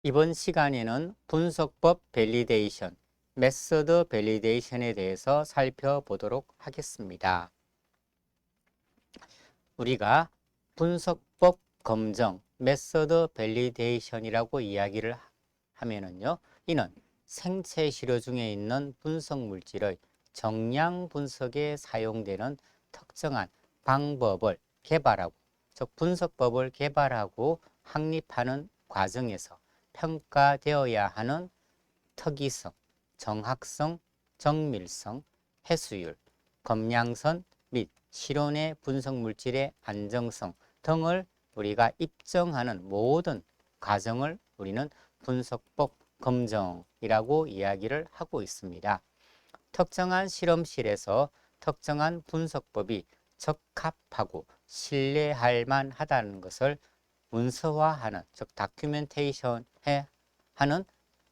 이번 시간에는 분석법 밸리데이션, 메서드 밸리데이션에 대해서 살펴보도록 하겠습니다. 우리가 분석법 검정, 메서드 밸리데이션이라고 이야기를 하면은요, 이는 생체 시료 중에 있는 분석 물질의 정량 분석에 사용되는 특정한 방법을 개발하고, 즉 분석법을 개발하고 확립하는 과정에서 평가되어야 하는 특이성, 정확성, 정밀성, 해수율, 검량선 및 실온의 분석 물질의 안정성 등을 우리가 입증하는 모든 과정을 우리는 분석법 검정이라고 이야기를 하고 있습니다. 특정한 실험실에서 특정한 분석법이 적합하고 신뢰할 만하다는 것을 문서화하는, 즉 다큐멘테이션 하는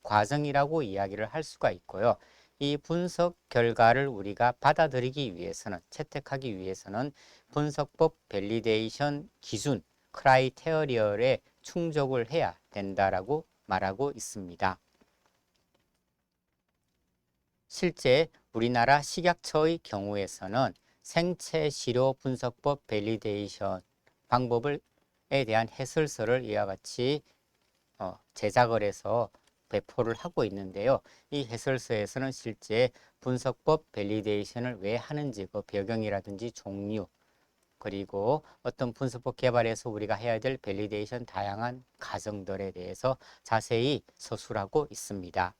과정이라고 이야기를 할 수가 있고요. 이 분석 결과를 우리가 받아들이기 위해서는, 채택하기 위해서는 분석법 밸리데이션 기준, 크라이테리어에 충족을 해야 된다라고 말하고 있습니다. 실제 우리나라 식약처의 경우에서는 생체 시료 분석법 밸리데이션 방법에 대한 해설서를 이와 같이 제작을 해서 배포를 하고 있는데요. 이 해설서에서는 실제 분석법 밸리데이션을 왜 하는지, 그 배경이라든지 종류, 그리고 어떤 분석법 개발에서 우리가 해야 될 밸리데이션 다양한 과정들에 대해서 자세히 서술하고 있습니다.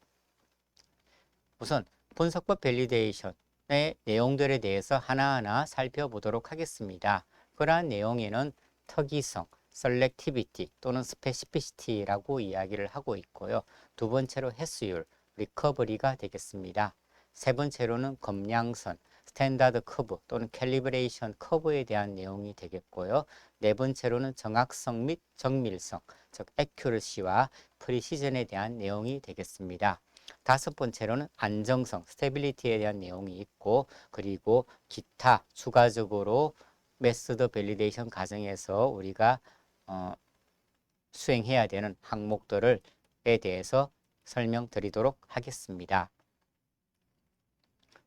우선 분석법 밸리데이션의 내용들에 대해서 하나하나 살펴보도록 하겠습니다. 그러한 내용에는 특이성, 셀렉티비티 또는 스페시피시티라고 이야기를 하고 있고요. 두 번째로 해수율, 리커버리가 되겠습니다. 세 번째로는 검량선, 스탠다드 커브 또는 캘리브레이션 커브에 대한 내용이 되겠고요. 네 번째로는 정확성 및 정밀성, 즉 애큐러시와 프리시전에 대한 내용이 되겠습니다. 다섯 번째로는 안정성, 스테빌리티에 대한 내용이 있고, 그리고 기타 추가적으로 메소드 밸리데이션 과정에서 우리가 수행해야 되는 항목들에 대해서 설명드리도록 하겠습니다.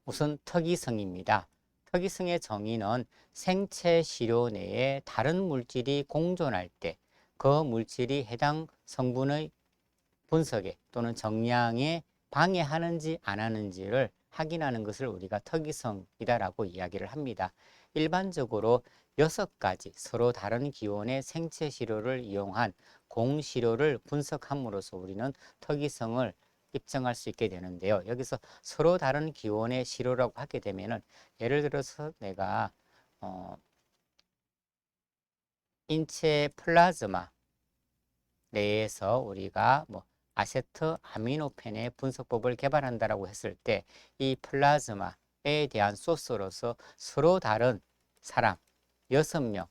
우선 특이성입니다. 특이성의 정의는 생체 시료 내에 다른 물질이 공존할 때 그 물질이 해당 성분의 분석에 또는 정량에 방해하는지 안 하는지를 확인하는 것을 우리가 특이성이다라고 이야기를 합니다. 일반적으로 6가지 서로 다른 기온의 생체 시료를 이용한 공시료를 분석함으로써 우리는 특이성을 입증할 수 있게 되는데요. 여기서 서로 다른 기온의 시료라고 하게 되면은, 예를 들어서 내가 인체 플라즈마 내에서 우리가 아세트 아미노펜의 분석법을 개발한다라고 했을 때 이 플라즈마에 대한 소스로서 서로 다른 사람 6명한테서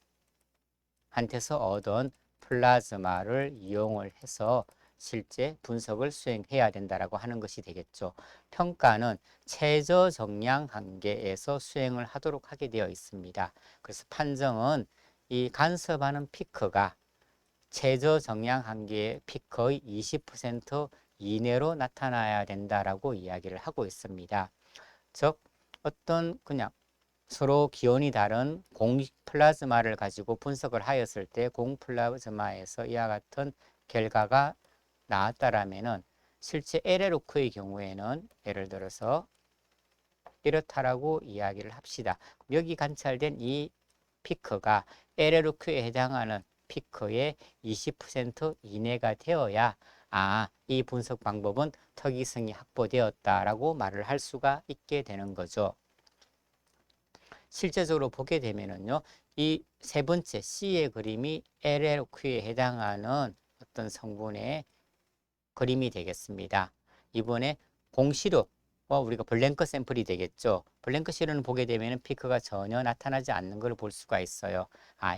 얻은 플라즈마를 이용을 해서 실제 분석을 수행해야 된다라고 하는 것이 되겠죠. 평가는 최저 정량 한계에서 수행을 하도록 하게 되어 있습니다. 그래서 판정은 이 간섭하는 피크가 최저 정량 한계의 피크의 20% 이내로 나타나야 된다라고 이야기를 하고 있습니다. 즉 어떤 그냥 서로 기온이 다른 공 플라즈마를 가지고 분석을 하였을 때 공 플라즈마에서 이와 같은 결과가 나왔다라면은 실제 LLO크의 경우에는 예를 들어서 이렇다라고 이야기를 합시다. 여기 관찰된 이 피크가 LLO크에 해당하는 피크의 20% 이내가 되어야 이 분석 방법은 특이성이 확보되었다라고 말을 할 수가 있게 되는 거죠. 실제적으로 보게 되면은요, 이 세 번째 C의 그림이 LLO크에 해당하는 어떤 성분의 그림이 되겠습니다. 이번에 공시료, 우리가 블랭크 샘플이 되겠죠. 블랭크 시료는 보게 되면 피크가 전혀 나타나지 않는 걸 볼 수가 있어요.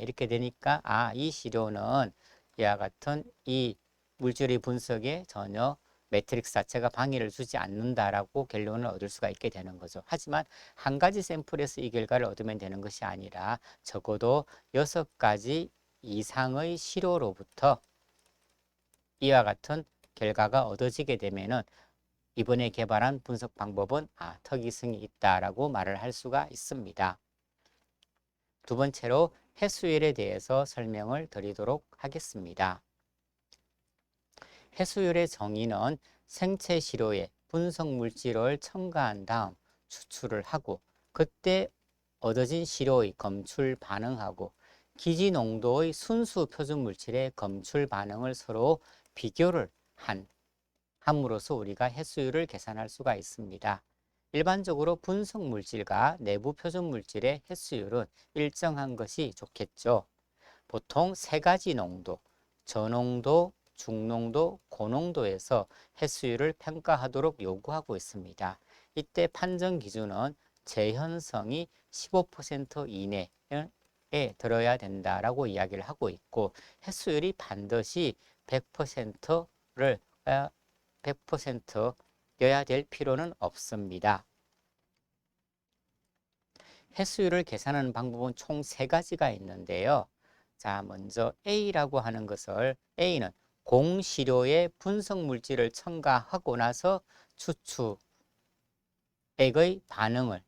이렇게 되니까 이 시료는 이와 같은 이 물질의 분석에 전혀 매트릭스 자체가 방해를 주지 않는다라고 결론을 얻을 수가 있게 되는 거죠. 하지만 한 가지 샘플에서 이 결과를 얻으면 되는 것이 아니라 적어도 6가지 이상의 시료로부터 이와 같은 결과가 얻어지게 되면은 이번에 개발한 분석 방법은 특이성이 있다라고 말을 할 수가 있습니다. 두 번째로 해수율에 대해서 설명을 드리도록 하겠습니다. 해수율의 정의는 생체 시료에 분석 물질을 첨가한 다음 추출을 하고 그때 얻어진 시료의 검출 반응하고 기지 농도의 순수 표준 물질의 검출 반응을 서로 비교를 함으로써 우리가 해수율을 계산할 수가 있습니다. 일반적으로 분석 물질과 내부 표준 물질의 해수율은 일정한 것이 좋겠죠. 보통 세 가지 농도, 저농도, 중농도, 고농도에서 해수율을 평가하도록 요구하고 있습니다. 이때 판정 기준은 재현성이 15% 이내에 들어야 된다라고 이야기를 하고 있고 해수율이 반드시 100%를 100%여야 될 필요는 없습니다. 해수율을 계산하는 방법은 총 세 가지가 있는데요. 자, 먼저 A라고 하는 것을 A는 공시료에 분석 물질을 첨가하고 나서 추출액의 반응을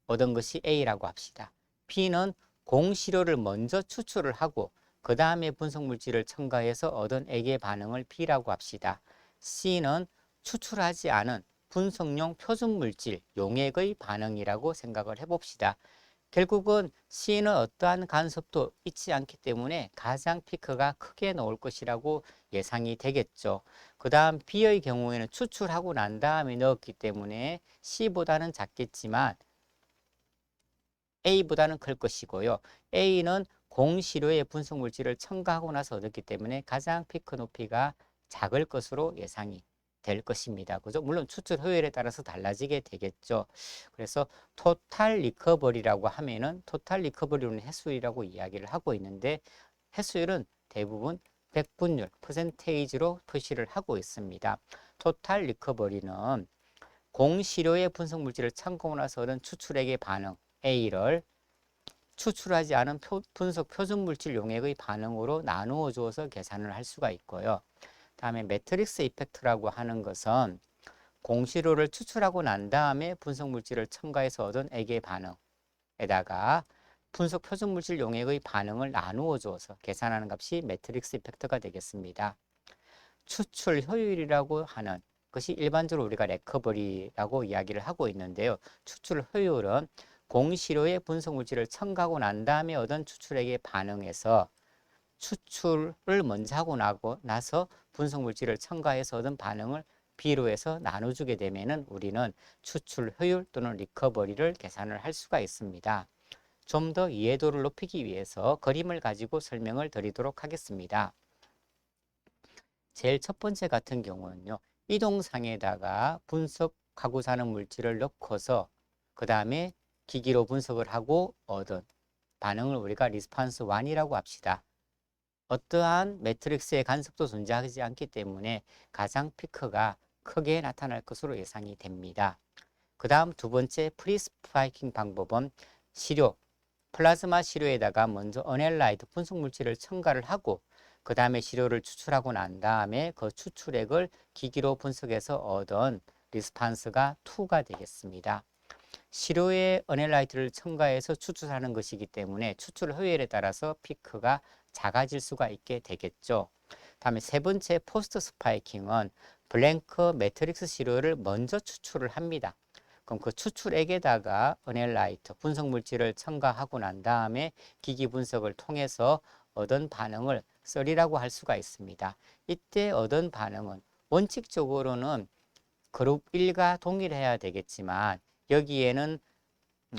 얻은 것이 A라고 합시다. B는 공시료를 먼저 추출을 하고 그 다음에 분석 물질을 첨가해서 얻은 액의 반응을 B라고 합시다. C는 추출하지 않은 분석용 표준 물질 용액의 반응이라고 생각을 해봅시다. 결국은 C는 어떠한 간섭도 있지 않기 때문에 가장 피크가 크게 나올 것이라고 예상이 되겠죠. 그 다음 B의 경우에는 추출하고 난 다음에 넣었기 때문에 C보다는 작겠지만 A보다는 클 것이고요. A는 공시료의 분석 물질을 첨가하고 나서 얻었기 때문에 가장 피크 높이가 작을 것으로 예상이 될 것입니다. 그죠? 물론 추출 효율에 따라서 달라지게 되겠죠. 그래서 토탈 리커버리라고 하면은 토탈 리커버리는 해수율이라고 이야기를 하고 있는데 해수율은 대부분 백분율, 퍼센테이지로 표시를 하고 있습니다. 토탈 리커버리는 공시료의 분석 물질을 첨가하고 나서 얻은 추출액의 반응 A를 추출하지 않은 분석 표준 물질 용액의 반응으로 나누어 주어서 계산을 할 수가 있고요. 다음에 매트릭스 이펙트라고 하는 것은 공시료를 추출하고 난 다음에 분석 물질을 첨가해서 얻은 액의 반응에다가 분석 표준 물질 용액의 반응을 나누어 주어서 계산하는 값이 매트릭스 이펙트가 되겠습니다. 추출 효율이라고 하는 것이 일반적으로 우리가 레커버리라고 이야기를 하고 있는데요. 추출 효율은 공시료의 분석 물질을 첨가하고 난 다음에 얻은 추출액에 반응해서 추출을 먼저 하고 나서 분석 물질을 첨가해서 얻은 반응을 B로 해서 나눠주게 되면은 우리는 추출 효율 또는 리커버리를 계산을 할 수가 있습니다. 좀 더 이해도를 높이기 위해서 그림을 가지고 설명을 드리도록 하겠습니다. 제일 첫 번째 같은 경우는요. 이동상에다가 분석하고자 하는 물질을 넣고서 그 다음에 기기로 분석을 하고 얻은 반응을 우리가 리스판스 1이라고 합시다. 어떠한 매트릭스의 간섭도 존재하지 않기 때문에 가장 피크가 크게 나타날 것으로 예상이 됩니다. 그 다음 두 번째 프리스파이킹 방법은 시료, 플라즈마 시료에다가 먼저 어넬라이트 분석 물질을 첨가를 하고 그 다음에 시료를 추출하고 난 다음에 그 추출액을 기기로 분석해서 얻은 리스판스가 2가 되겠습니다. 시료에 어넬라이트를 첨가해서 추출하는 것이기 때문에 추출 효율에 따라서 피크가 작아질 수가 있게 되겠죠. 다음에 세 번째 포스트 스파이킹은 블랭크 매트릭스 시료를 먼저 추출을 합니다. 그럼 그 추출액에다가 어넬라이트 분석 물질을 첨가하고 난 다음에 기기 분석을 통해서 얻은 반응을 썰이라고 할 수가 있습니다. 이때 얻은 반응은 원칙적으로는 그룹 1과 동일해야 되겠지만 여기에는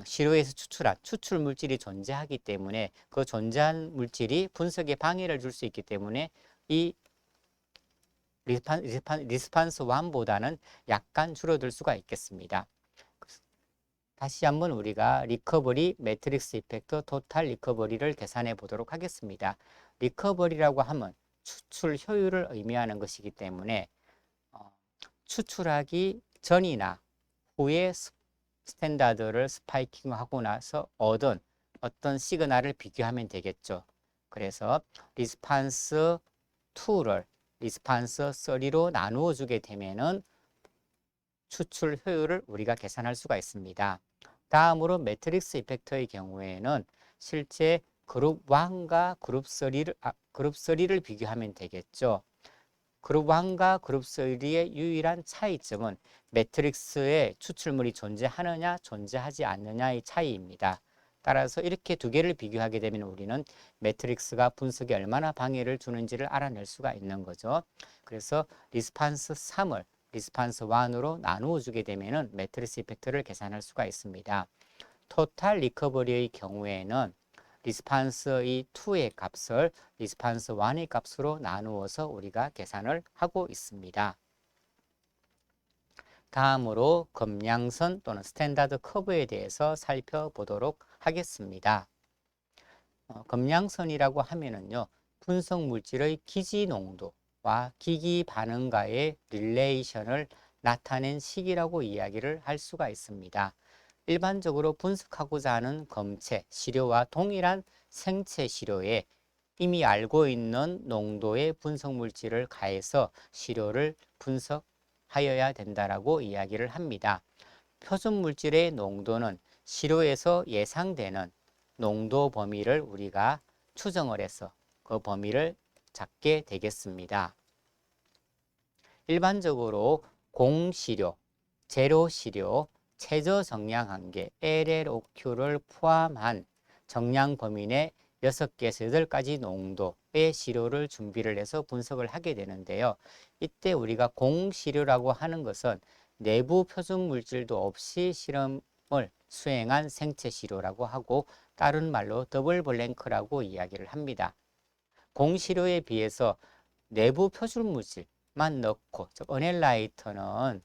시료에서 추출한 추출 물질이 존재하기 때문에 그 존재한 물질이 분석에 방해를 줄 수 있기 때문에 이 리스판스 1보다는 약간 줄어들 수가 있겠습니다. 다시 한번 우리가 리커버리, 매트릭스 이펙트, 토탈 리커버리를 계산해 보도록 하겠습니다. 리커버리라고 하면 추출 효율을 의미하는 것이기 때문에 추출하기 전이나 후에 스탠다드를 스파이킹하고 나서 얻은 어떤 시그널을 비교하면 되겠죠. 그래서 리스판스 2를 리스판서 3로 나누어 주게 되면은 추출 효율을 우리가 계산할 수가 있습니다. 다음으로 매트릭스 이펙터의 경우에는 실제 그룹 1과 그룹 3를 비교하면 되겠죠. 그룹 1과 그룹 3의 유일한 차이점은 매트릭스에 추출물이 존재하느냐 존재하지 않느냐의 차이입니다. 따라서 이렇게 두 개를 비교하게 되면 우리는 매트릭스가 분석에 얼마나 방해를 주는지를 알아낼 수가 있는 거죠. 그래서 리스판스 3을 리스판스 1으로 나누어 주게 되면 매트릭스 이펙트를 계산할 수가 있습니다. 토탈 리커버리의 경우에는 리스판스의 2의 값을 리스판스 1의 값으로 나누어서 우리가 계산을 하고 있습니다. 다음으로 검량선 또는 스탠다드 커브에 대해서 살펴보도록 하겠습니다. 검량선이라고 하면은요, 분석 물질의 기지 농도와 기기 반응과의 릴레이션을 나타낸 식이라고 이야기를 할 수가 있습니다. 일반적으로 분석하고자 하는 검체, 시료와 동일한 생체 시료에 이미 알고 있는 농도의 분석 물질을 가해서 시료를 분석하여야 된다라고 이야기를 합니다. 표준 물질의 농도는 시료에서 예상되는 농도 범위를 우리가 추정을 해서 그 범위를 잡게 되겠습니다. 일반적으로 공시료, 제로시료, 최저 정량 한계 LLOQ를 포함한 정량 범위 내 6개에서 8가지 농도의 시료를 준비를 해서 분석을 하게 되는데요. 이때 우리가 공시료라고 하는 것은 내부 표준 물질도 없이 실험을 수행한 생체 시료라고 하고 다른 말로 더블 블랭크라고 이야기를 합니다. 공시료에 비해서 내부 표준 물질만 넣고 즉 어넬라이터는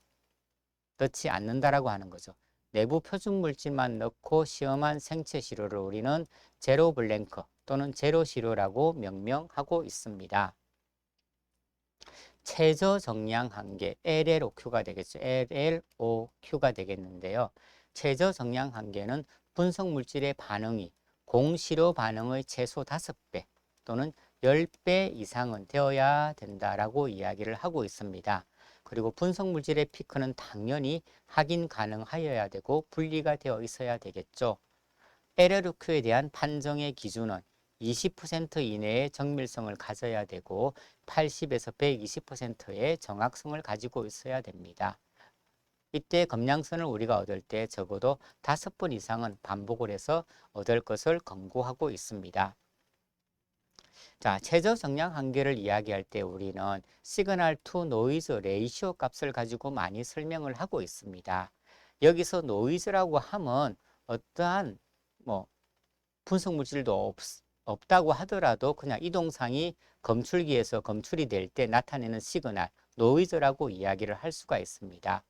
넣지 않는다라고 하는 거죠. 내부 표준 물질만 넣고 시험한 생체 시료를 우리는 제로 블랭크 또는 제로 시료라고 명명하고 있습니다. 최저 정량 한계 LLOQ가 되겠죠. LLOQ가 되겠는데요. 최저 정량 한계는 분석 물질의 반응이 공시료 반응의 최소 5배 또는 10배 이상은 되어야 된다라고 이야기를 하고 있습니다. 그리고 분석 물질의 피크는 당연히 확인 가능하여야 되고 분리가 되어 있어야 되겠죠. LLOQ에 대한 판정의 기준은 20% 이내의 정밀성을 가져야 되고 80에서 120%의 정확성을 가지고 있어야 됩니다. 이때 검량선을 우리가 얻을 때 적어도 5번 이상은 반복을 해서 얻을 것을 권고하고 있습니다. 자, 최저 정량 한계를 이야기할 때 우리는 시그널 투 노이즈 레이시오 값을 가지고 많이 설명을 하고 있습니다. 여기서 노이즈라고 하면 어떠한 분석 물질도 없다고 하더라도 그냥 이동상이 검출기에서 검출이 될 때 나타내는 시그널, 노이즈라고 이야기를 할 수가 있습니다.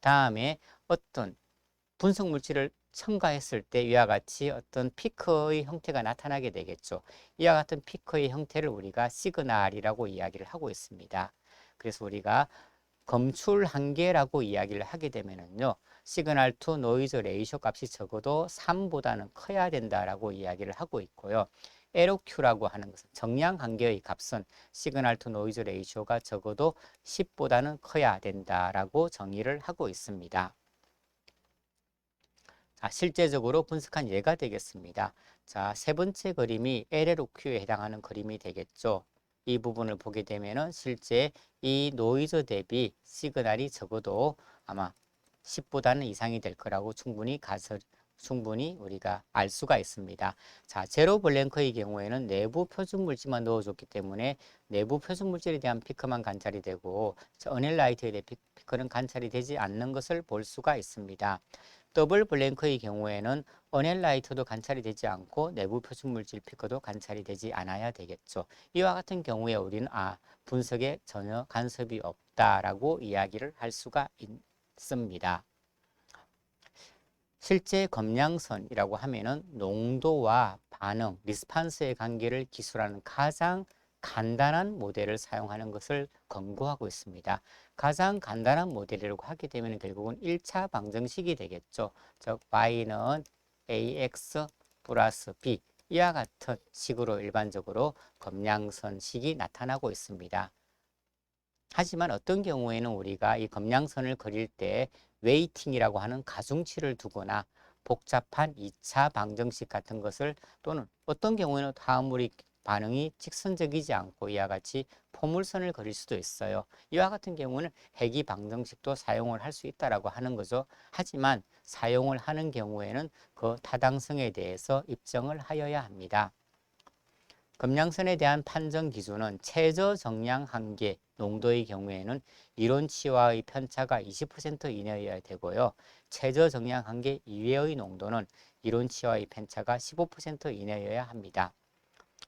다음에 어떤 분석 물질을 첨가했을 때 이와 같이 어떤 피크의 형태가 나타나게 되겠죠. 이와 같은 피크의 형태를 우리가 시그널이라고 이야기를 하고 있습니다. 그래서 우리가 검출 한계라고 이야기를 하게 되면은요, 시그널 투 노이즈 레이쇼 값이 적어도 3보다는 커야 된다라고 이야기를 하고 있고요. LOQ라고 하는 것은 정량 한계의 값은 시그널 투 노이즈 레이쇼가 적어도 10보다는 커야 된다라고 정의를 하고 있습니다. 자, 실제적으로 분석한 예가 되겠습니다. 자, 세 번째 그림이 LLOQ에 해당하는 그림이 되겠죠. 이 부분을 보게 되면은 실제 이 노이즈 대비 시그널이 적어도 아마 10보다는 이상이 될 거라고 충분히 우리가 알 수가 있습니다. 자, 제로 블랭크의 경우에는 내부 표준 물질만 넣어줬기 때문에 내부 표준 물질에 대한 피크만 관찰이 되고 어넬라이트에 대한 피크는 관찰이 되지 않는 것을 볼 수가 있습니다. 더블 블랭크의 경우에는 어넬라이트도 관찰이 되지 않고 내부 표준 물질 피크도 관찰이 되지 않아야 되겠죠. 이와 같은 경우에 우리는 분석에 전혀 간섭이 없다라고 이야기를 할 수가 있습니다. 실제 검량선이라고 하면은 농도와 반응, 리스판스의 관계를 기술하는 가장 간단한 모델을 사용하는 것을 권고하고 있습니다. 가장 간단한 모델이라고 하게 되면 결국은 1차 방정식이 되겠죠. 즉 y는 ax 플러스 b 이와 같은 식으로 일반적으로 검량선식이 나타나고 있습니다. 하지만 어떤 경우에는 우리가 이 검량선을 그릴 때 웨이팅이라고 하는 가중치를 두거나 복잡한 2차 방정식 같은 것을 또는 어떤 경우에는 화합물이 반응이 직선적이지 않고 이와 같이 포물선을 그릴 수도 있어요. 이와 같은 경우는 해기 방정식도 사용을 할 수 있다라고 하는 거죠. 하지만 사용을 하는 경우에는 그 타당성에 대해서 입증을 하여야 합니다. 검량선에 대한 판정 기준은 최저 정량 한계 농도의 경우에는 이론치와의 편차가 20% 이내여야 되고요. 최저 정량 한계 이외의 농도는 이론치와의 편차가 15% 이내여야 합니다.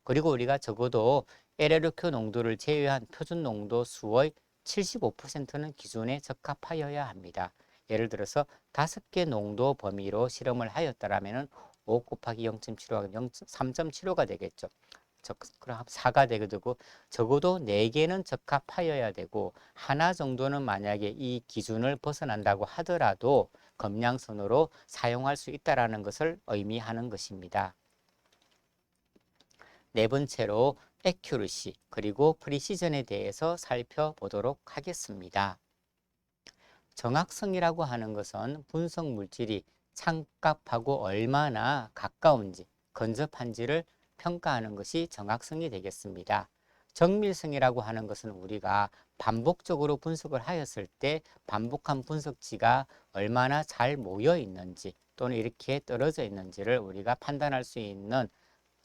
그리고 우리가 적어도 LLOQ 농도를 제외한 표준 농도 수의 75%는 기준에 적합하여야 합니다. 예를 들어서 5개 농도 범위로 실험을 하였다면 5 곱하기 0.75가 3.75가 되겠죠. 그럼 4가 되고 적어도 4개는 적합하여야 되고 하나 정도는 만약에 이 기준을 벗어난다고 하더라도 검량선으로 사용할 수 있다는 것을 의미하는 것입니다. 네 번째로 accuracy 그리고 precision에 대해서 살펴보도록 하겠습니다. 정확성이라고 하는 것은 분석 물질이 창값하고 얼마나 가까운지 근접한지를 평가하는 것이 정확성이 되겠습니다. 정밀성이라고 하는 것은 우리가 반복적으로 분석을 하였을 때 반복한 분석지가 얼마나 잘 모여 있는지 또는 이렇게 떨어져 있는지를 우리가 판단할 수 있는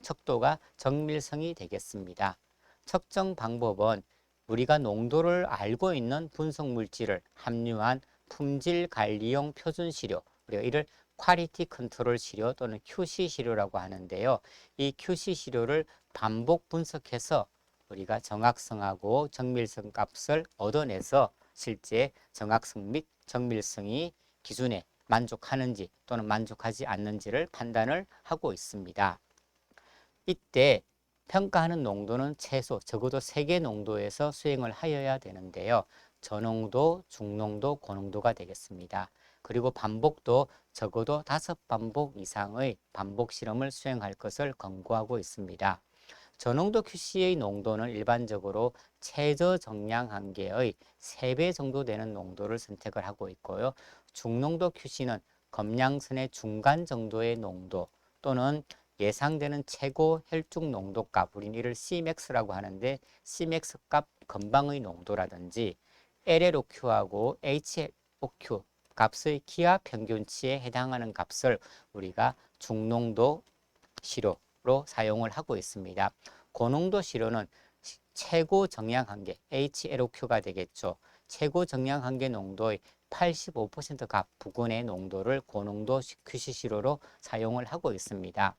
척도가 정밀성이 되겠습니다. 측정 방법은 우리가 농도를 알고 있는 분석 물질을 함유한 품질 관리용 표준 시료, 우리가 이를 퀄리티 컨트롤 시료 또는 QC 시료라고 하는데요. 이 QC 시료를 반복 분석해서 우리가 정확성하고 정밀성 값을 얻어내서 실제 정확성 및 정밀성이 기준에 만족하는지 또는 만족하지 않는지를 판단을 하고 있습니다. 이때 평가하는 농도는 최소 적어도 3개 농도에서 수행을 하여야 되는데요. 저농도, 중농도, 고농도가 되겠습니다. 그리고 반복도 적어도 5반복 이상의 반복 실험을 수행할 것을 권고하고 있습니다. 저농도 QC의 농도는 일반적으로 최저 정량 한계의 3배 정도 되는 농도를 선택을 하고 있고요. 중농도 QC는 검량선의 중간 정도의 농도 또는 예상되는 최고 혈중 농도값, 우리는 이를 Cmax라고 하는데 Cmax 값 근방의 농도라든지 LLOQ하고 HLOQ 값의 기하 평균치에 해당하는 값을 우리가 중농도 시료로 사용을 하고 있습니다. 고농도 시료는 최고 정량 한계 HLOQ가 되겠죠. 최고 정량 한계 농도의 85%값 부근의 농도를 고농도 QC 시료로 사용을 하고 있습니다.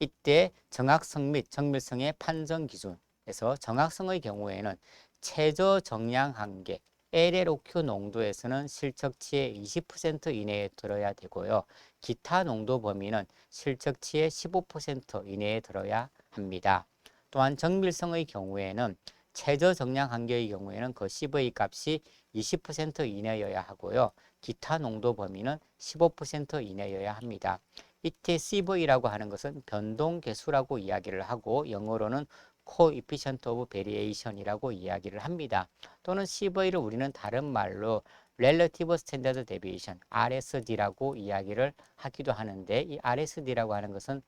이때 정확성 및 정밀성의 판정 기준에서 정확성의 경우에는 최저 정량 한계 LLOQ 농도에서는 실측치의 20% 이내에 들어야 되고요. 기타 농도 범위는 실측치의 15% 이내에 들어야 합니다. 또한 정밀성의 경우에는 최저 정량 한계의 경우에는 그 CV 값이 20% 이내여야 하고요. 기타 농도 범위는 15% 이내여야 합니다. 이때 CV라고 하는 것은 변동 계수라고 이야기를 하고 영어로는 Coefficient of Variation이라고 이야기를 합니다. 또는 CV를 우리는 다른 말로 Relative Standard Deviation, RSD라고 이야기를 하기도 하는데 이 RSD라고 하는 것은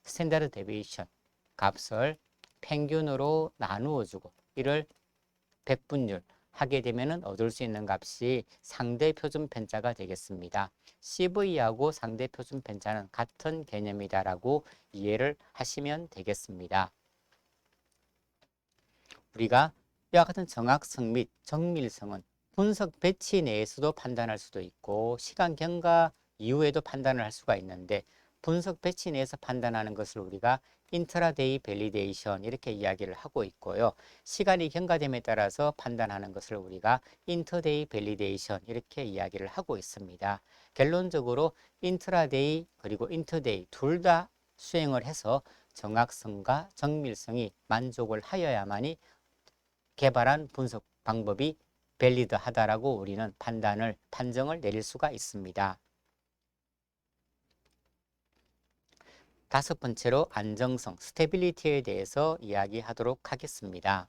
Standard Deviation 값을 평균으로 나누어 주고 이를 백분율 하게 되면 얻을 수 있는 값이 상대 표준 편차가 되겠습니다. CV하고 상대 표준 편차는 같은 개념이다라고 이해를 하시면 되겠습니다. 우리가 이와 같은 정확성 및 정밀성은 분석 배치 내에서도 판단할 수도 있고 시간 경과 이후에도 판단을 할 수가 있는데 분석 배치 내에서 판단하는 것을 우리가 인트라데이 밸리데이션 이렇게 이야기를 하고 있고요. 시간이 경과됨에 따라서 판단하는 것을 우리가 인터데이 밸리데이션 이렇게 이야기를 하고 있습니다. 결론적으로 인트라데이 그리고 인터데이 둘 다 수행을 해서 정확성과 정밀성이 만족을 하여야만이 개발한 분석 방법이 밸리드하다라고 우리는 판정을 내릴 수가 있습니다. 다섯 번째로 안정성, 스테빌리티에 대해서 이야기하도록 하겠습니다.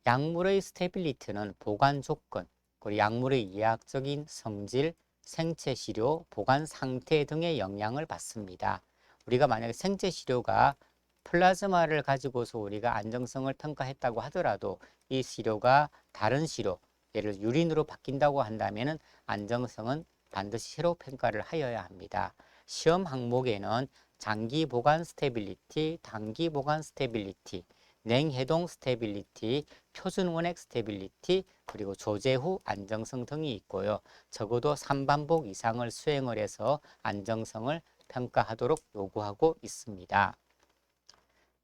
약물의 스테빌리티는 보관 조건, 그리고 약물의 이학적인 성질, 생체 시료, 보관 상태 등의 영향을 받습니다. 우리가 만약에 생체 시료가 플라즈마를 가지고서 우리가 안정성을 평가했다고 하더라도 이 시료가 다른 시료, 예를 들어 유린으로 바뀐다고 한다면 안정성은 반드시 새로 평가를 하여야 합니다. 시험 항목에는 장기 보관 스테빌리티, 단기 보관 스테빌리티, 냉해동 스테빌리티, 표준 원액 스테빌리티, 그리고 조제 후 안정성 등이 있고요. 적어도 3반복 이상을 수행을 해서 안정성을 평가하도록 요구하고 있습니다.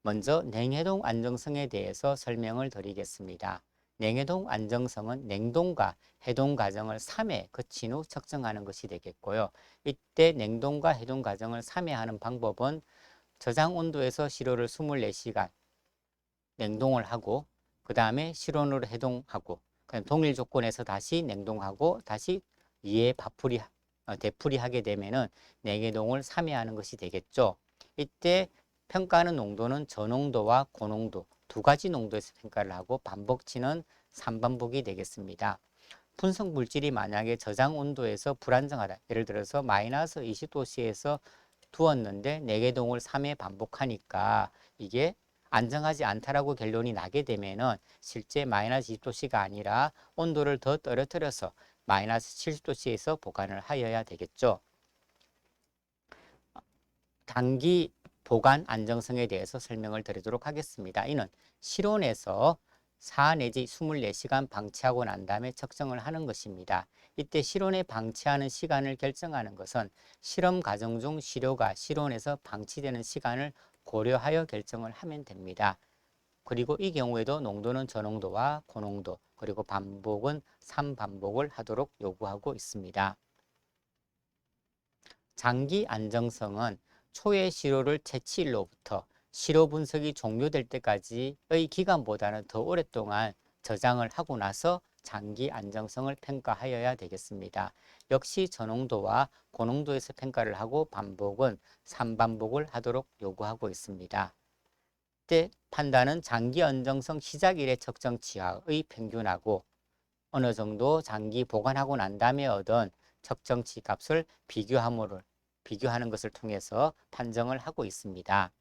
먼저 냉해동 안정성에 대해서 설명을 드리겠습니다. 냉해동 안정성은 냉동과 해동 과정을 3회 거친 후 측정하는 것이 되겠고요. 이때 냉동과 해동 과정을 3회 하는 방법은 저장 온도에서 시료를 24시간 냉동을 하고 그 다음에 실온으로 해동하고 그다음 동일 조건에서 다시 냉동하고 다시 2회 되풀이 하게 되면은 냉해동을 3회 하는 것이 되겠죠. 이때 평가하는 농도는 저농도와 고농도 두 가지 농도에서 평가를 하고 반복치는 3반복이 되겠습니다. 분석 물질이 만약에 저장 온도에서 불안정하다. 예를 들어서 마이너스 20도씨에서 두었는데 냉해동을 3회 반복하니까 이게 안정하지 않다라고 결론이 나게 되면은 실제 마이너스 20도씨가 아니라 온도를 더 떨어뜨려서 마이너스 70도씨에서 보관을 하여야 되겠죠. 단기 보관 안정성에 대해서 설명을 드리도록 하겠습니다. 이는 실온에서 4 내지 24시간 방치하고 난 다음에 측정을 하는 것입니다. 이때 실온에 방치하는 시간을 결정하는 것은 실험 과정 중 시료가 실온에서 방치되는 시간을 고려하여 결정을 하면 됩니다. 그리고 이 경우에도 농도는 저농도와 고농도, 그리고 반복은 3반복을 하도록 요구하고 있습니다. 장기 안정성은 초의 시료를 채취일로부터 시료 분석이 종료될 때까지의 기간보다는 더 오랫동안 저장을 하고 나서 장기 안정성을 평가하여야 되겠습니다. 역시 저농도와 고농도에서 평가를 하고 반복은 3반복을 하도록 요구하고 있습니다. 이때 판단은 장기 안정성 시작일의 측정치와의 평균하고 어느 정도 장기 보관하고 난 다음에 얻은 측정치 값을 비교하는 것을 통해서 판정을 하고 있습니다.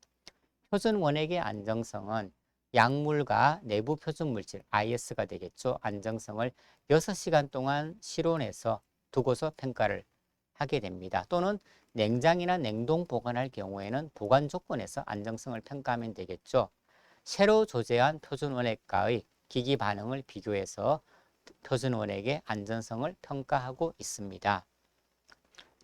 표준 원액의 안정성은 약물과 내부 표준 물질 IS가 되겠죠. 안정성을 6시간 동안 실온에서 두고서 평가를 하게 됩니다. 또는 냉장이나 냉동 보관할 경우에는 보관 조건에서 안정성을 평가하면 되겠죠. 새로 조제한 표준 원액과의 기기 반응을 비교해서 표준 원액의 안전성을 평가하고 있습니다.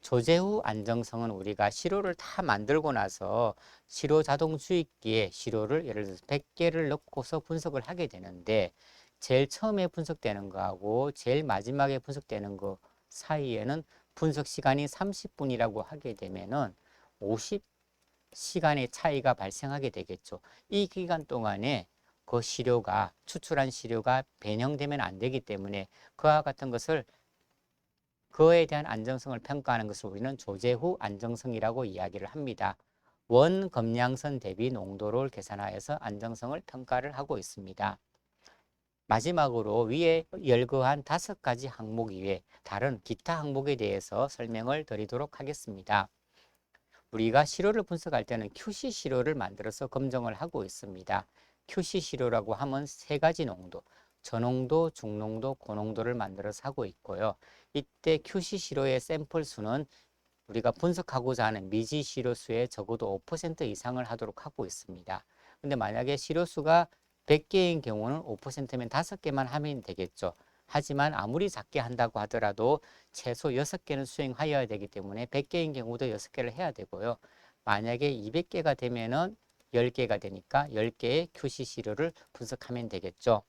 조제 후 안정성은 우리가 시료를 다 만들고 나서 시료 자동 주입기에 시료를 예를 들어서 100개를 넣고서 분석을 하게 되는데 제일 처음에 분석되는 거하고 제일 마지막에 분석되는 거 사이에는 분석 시간이 30분이라고 하게 되면은 50시간의 차이가 발생하게 되겠죠. 이 기간 동안에 그 시료가 추출한 시료가 변형되면 안 되기 때문에 그와 같은 것을 그에 대한 안정성을 평가하는 것을 우리는 조제 후 안정성이라고 이야기를 합니다. 원 검량선 대비 농도를 계산하여서 안정성을 평가를 하고 있습니다. 마지막으로 위에 열거한 5가지 항목 이외에 다른 기타 항목에 대해서 설명을 드리도록 하겠습니다. 우리가 시료를 분석할 때는 QC 시료를 만들어서 검정을 하고 있습니다. QC 시료라고 하면 3가지 농도, 저농도, 중농도, 고농도를 만들어서 하고 있고요. 이때 QC 시료의 샘플 수는 우리가 분석하고자 하는 미지 시료 수의 적어도 5% 이상을 하도록 하고 있습니다. 근데 만약에 시료 수가 100개인 경우는 5%면 5개만 하면 되겠죠. 하지만 아무리 작게 한다고 하더라도 최소 6개는 수행하여야 되기 때문에 100개인 경우도 6개를 해야 되고요. 만약에 200개가 되면은 10개가 되니까 10개의 QC 시료를 분석하면 되겠죠.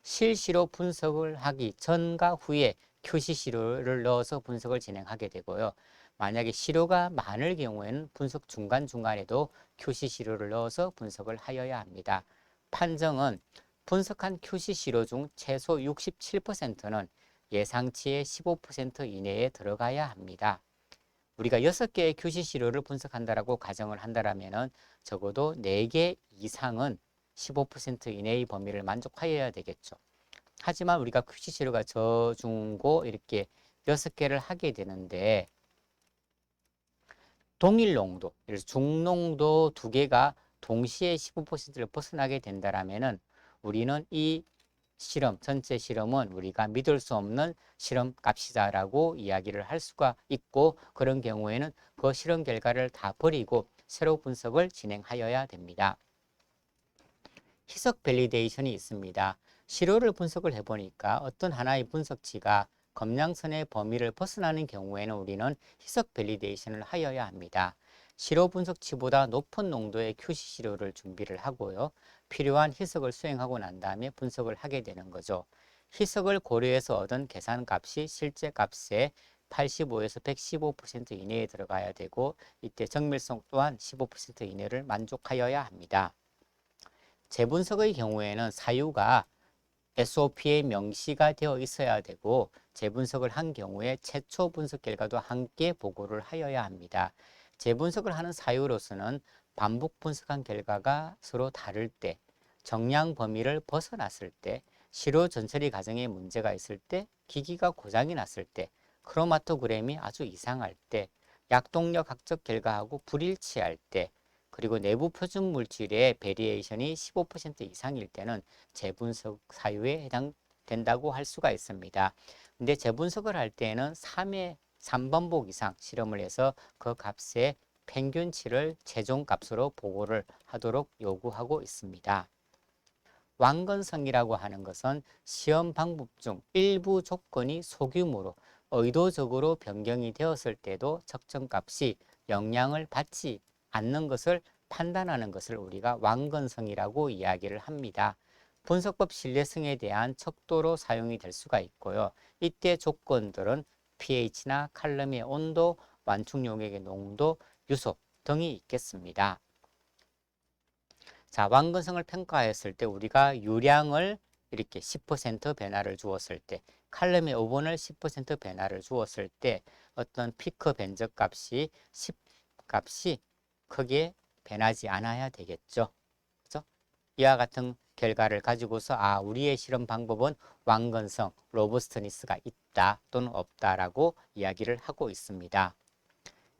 실시료 분석을 하기 전과 후에 QC 시료를 넣어서 분석을 진행하게 되고요. 만약에 시료가 많을 경우에는 분석 중간중간에도 QC 시료를 넣어서 분석을 하여야 합니다. 판정은 분석한 QC 시료 중 최소 67%는 예상치의 15% 이내에 들어가야 합니다. 우리가 6개의 QC 시료를 분석한다라고 가정을 한다라면은 적어도 4개 이상은 15% 이내의 범위를 만족하여야 되겠죠. 하지만 우리가 QC 치료가 저중고 이렇게 6개를 하게 되는데 동일 농도, 그래서 중농도 2개가 동시에 15%를 벗어나게 된다라면은 우리는 이 실험, 전체 실험은 우리가 믿을 수 없는 실험 값이다라고 이야기를 할 수가 있고, 그런 경우에는 그 실험 결과를 다 버리고 새로 분석을 진행하여야 됩니다. 희석 밸리데이션이 있습니다. 시료를 분석을 해보니까 어떤 하나의 분석치가 검량선의 범위를 벗어나는 경우에는 우리는 희석 밸리데이션을 하여야 합니다. 시료 분석치보다 높은 농도의 QC 시료를 준비를 하고요. 필요한 희석을 수행하고 난 다음에 분석을 하게 되는 거죠. 희석을 고려해서 얻은 계산값이 실제 값의 85에서 115% 이내에 들어가야 되고, 이때 정밀성 또한 15% 이내를 만족하여야 합니다. 재분석의 경우에는 사유가 SOP에 명시가 되어 있어야 되고, 재분석을 한 경우에 최초 분석 결과도 함께 보고를 하여야 합니다. 재분석을 하는 사유로서는 반복 분석한 결과가 서로 다를 때, 정량 범위를 벗어났을 때, 시료 전처리 과정에 문제가 있을 때, 기기가 고장이 났을 때, 크로마토그램이 아주 이상할 때, 약동력 학적 결과하고 불일치할 때, 그리고 내부 표준 물질의 베리에이션이 15% 이상일 때는 재분석 사유에 해당된다고 할 수가 있습니다. 근데 재분석을 할 때에는 3반복 이상 실험을 해서 그 값의 평균치를 최종 값으로 보고를 하도록 요구하고 있습니다. 완건성이라고 하는 것은 시험 방법 중 일부 조건이 소규모로 의도적으로 변경이 되었을 때도 측정값이 영향을 받지 않는 것을 판단하는 것을 우리가 완건성이라고 이야기를 합니다. 분석법 신뢰성에 대한 척도로 사용이 될 수가 있고요. 이때 조건들은 pH나 칼럼의 온도, 완충 용액의 농도, 유소 등이 있겠습니다. 자, 완건성을 평가했을 때 우리가 유량을 이렇게 10% 변화를 주었을 때, 칼럼의 5분을 10% 변화를 주었을 때 어떤 피크 변적 값이 10 값이 크게 변하지 않아야 되겠죠. 그죠? 이와 같은 결과를 가지고서 우리의 실험 방법은 완건성, 로버스트니스가 있다 또는 없다라고 이야기를 하고 있습니다.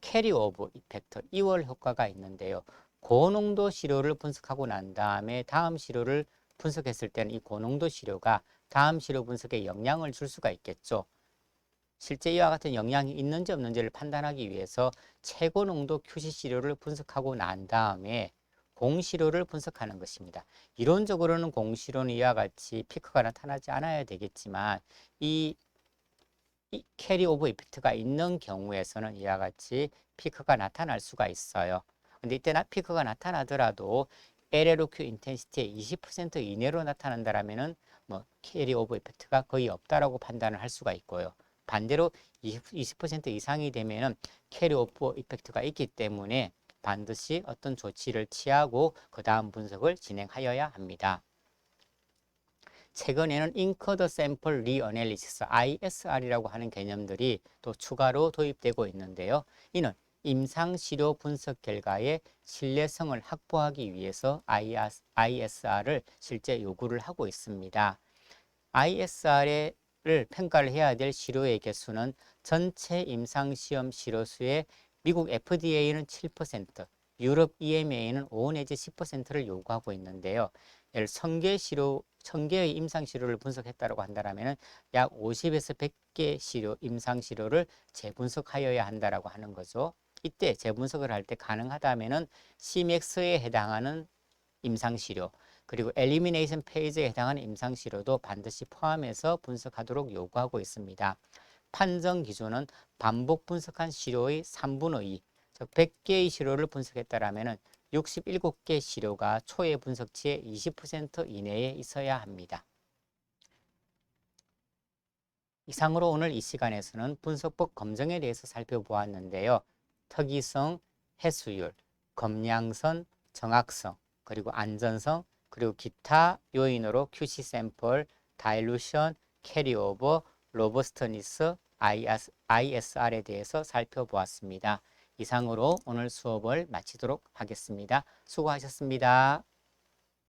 캐리오버 이펙트, 이월 효과가 있는데요. 고농도 시료를 분석하고 난 다음에 다음 시료를 분석했을 때는 이 고농도 시료가 다음 시료 분석에 영향을 줄 수가 있겠죠. 실제 이와 같은 영향이 있는지 없는지를 판단하기 위해서 최고 농도 QC 시료를 분석하고 난 다음에 공시료를 분석하는 것입니다. 이론적으로는 공시료는 이와 같이 피크가 나타나지 않아야 되겠지만 이 캐리오버 이펙트가 있는 경우에서는 이와 같이 피크가 나타날 수가 있어요. 근데 이때 피크가 나타나더라도 LLOQ 인텐시티의 20% 이내로 나타난다라면은 캐리오버 이펙트가 거의 없다라고 판단을 할 수가 있고요. 반대로 20% 이상이 되면은 캐리오버 이펙트가 있기 때문에 반드시 어떤 조치를 취하고 그 다음 분석을 진행하여야 합니다. 최근에는 인커드 샘플 리어널리시스 ISR이라고 하는 개념들이 또 추가로 도입되고 있는데요. 이는 임상시료 분석 결과의 신뢰성을 확보하기 위해서 ISR을 실제 요구를 하고 있습니다. ISR을 평가를 해야 될 시료의 개수는 전체 임상시험 시료수의 미국 FDA는 7%, 유럽 EMA는 5 내지 10%를 요구하고 있는데요. 1000개의 임상 시료를 분석했다고 한다면 약 50에서 100개 임상 시료를 재분석하여야 한다라고 하는 거죠. 이때 재분석을 할 때 가능하다면은 CMAX에 해당하는 임상 시료, 그리고 엘리미네이션 페이지에 해당하는 임상 시료도 반드시 포함해서 분석하도록 요구하고 있습니다. 판정 기준은 반복 분석한 시료의 3분의 2, 즉 100개의 시료를 분석했다라면 67개 시료가 초의 분석치의 20% 이내에 있어야 합니다. 이상으로 오늘 이 시간에서는 분석법 검증에 대해서 살펴보았는데요. 특이성, 해수율, 검량선, 정확성, 그리고 안전성, 그리고 기타 요인으로 QC 샘플, 다일루션, 캐리오버, 로버스터니스, ISR에 대해서 살펴보았습니다. 이상으로 오늘 수업을 마치도록 하겠습니다. 수고하셨습니다.